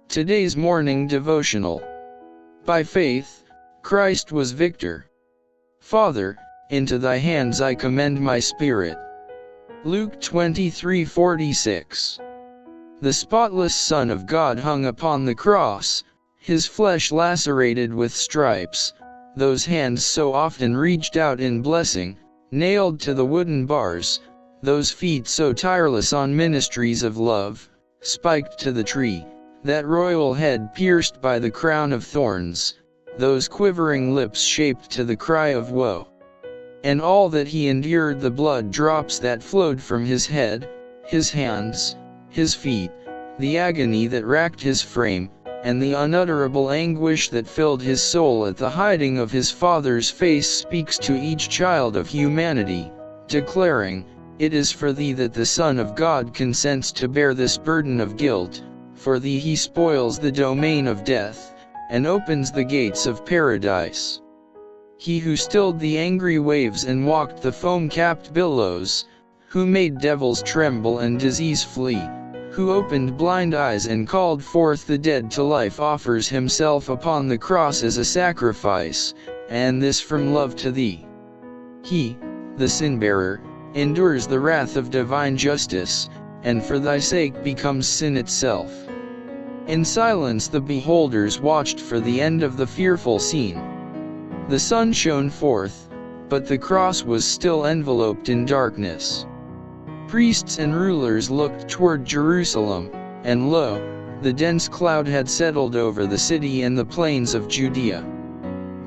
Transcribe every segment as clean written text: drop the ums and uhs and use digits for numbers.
Today's morning devotional. By faith, Christ was victor. Father, into thy hands I commend my spirit. Luke 23:46. The spotless Son of God hung upon the cross, his flesh lacerated with stripes, those hands so often reached out in blessing, nailed to the wooden bars, those feet so tireless on ministries of love, spiked to the tree, that royal head pierced by the crown of thorns, those quivering lips shaped to the cry of woe. And all that he endured, the blood drops that flowed from his head, his hands, his feet, the agony that racked his frame, and the unutterable anguish that filled his soul at the hiding of his Father's face, speaks to each child of humanity, declaring, "It is for thee that the Son of God consents to bear this burden of guilt. For thee he spoils the domain of death, and opens the gates of paradise. He who stilled the angry waves and walked the foam-capped billows, who made devils tremble and disease flee, who opened blind eyes and called forth the dead to life, offers himself upon the cross as a sacrifice, and this from love to thee. He, the Sinbearer, endures the wrath of divine justice, and for thy sake becomes sin itself." In silence the beholders watched for the end of the fearful scene. The sun shone forth, but the cross was still enveloped in darkness. Priests and rulers looked toward Jerusalem, and lo, the dense cloud had settled over the city and the plains of Judea.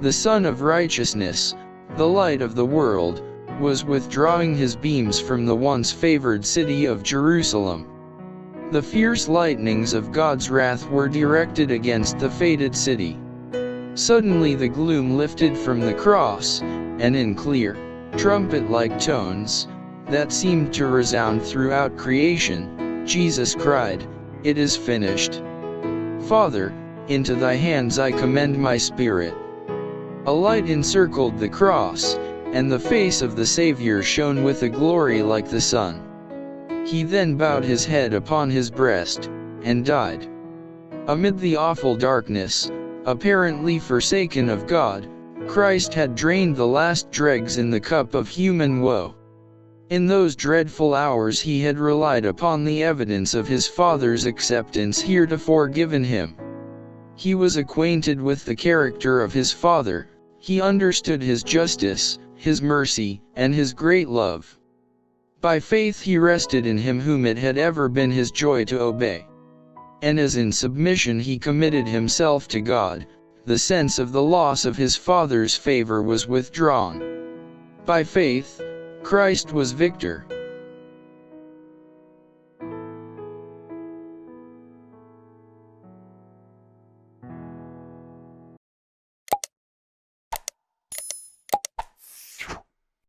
The Sun of Righteousness, the light of the world, was withdrawing his beams from the once favored city of Jerusalem. The fierce lightnings of God's wrath were directed against the fated city. Suddenly the gloom lifted from the cross, and in clear, trumpet-like tones, that seemed to resound throughout creation, Jesus cried, "It is finished. Father, into thy hands I commend my spirit." A light encircled the cross, and the face of the Savior shone with a glory like the sun. He then bowed his head upon his breast, and died. Amid the awful darkness, apparently forsaken of God, Christ had drained the last dregs in the cup of human woe. In those dreadful hours he had relied upon the evidence of his Father's acceptance heretofore given him. He was acquainted with the character of his Father, he understood his justice, his mercy, and his great love. By faith he rested in him whom it had ever been his joy to obey. And as in submission he committed himself to God, the sense of the loss of his Father's favor was withdrawn. By faith, Christ was victor.